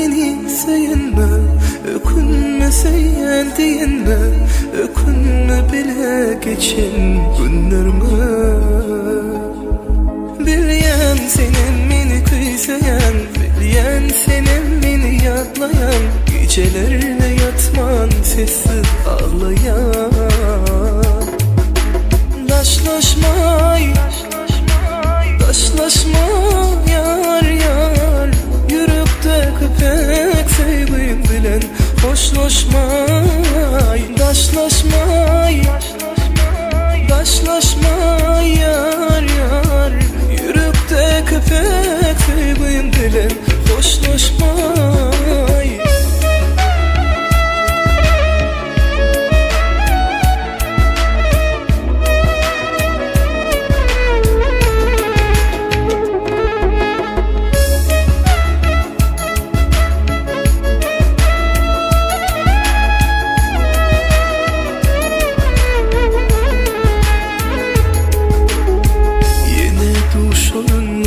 meni sayınma, ökünme sayyan deyinme, ökünme bile geçen günlerime. Bilyen senin meni kıysayan, bilyen senin meni yadlayan, gecelerine yatman sessiz ağlayan. Daşlaşmay, daşlaşma yar yar, yürekte köpek sevgim bilen hoşlaşmay. Daşlaşmay, daşlaşma yar yar, yürekte köpek sevgim bilen hoşlaşmay.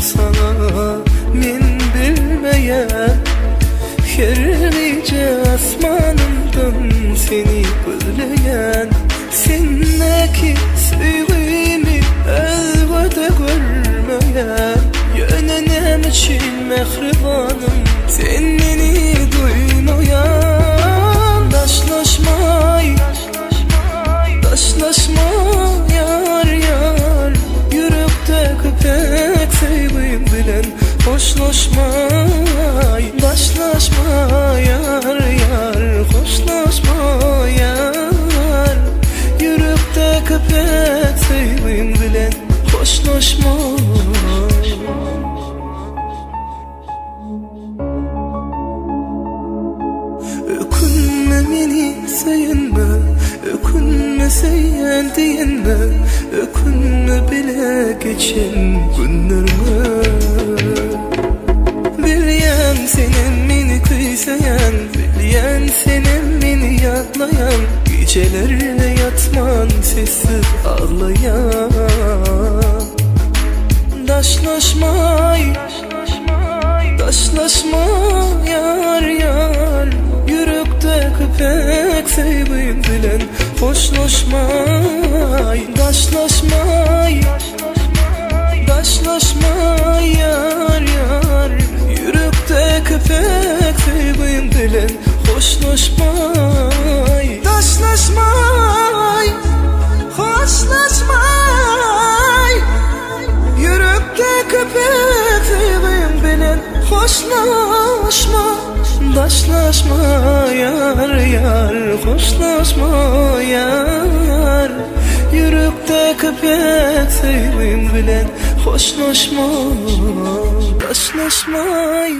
Sana men bilmeyen, herlice asmanımdan seni gözleyen, sendeki sevgimi elbette görmeyen, yönenem için mehribanım sen beni duymayan. Daşlaşmay, daşlaşma yar yar, yürekte köpek sevgim bilen hoşlaşmay. Daşlaşma yar yar, hoşlaşma yar, yürekte köpek sevgim bilen hoşlaşmay. Ökünme meni sayınma, ökünme sayyan deyinme, ökünme bile geçen günlerime. Bilyen senin meni kıysayan, bilyen senin meni yadlayan, gecelerine yatman sessiz ağlayan. Daşlaşmay, daşlaşma yar yar, yürekte köpek sevgim bilen hoşlaşmay. Daşlaşmay, daşlaşma yar yar, yürekte köpek sevgim bilen hoşlaşmay. Daşlaşmay, hoşlaşmay, yürekte köpek sevgim bilen hoşlaşma. Daşlaşma yar yar, hoşlaşma yar, yürekte köpek sevgim bilen hoşlaşma. Daşlaşmay.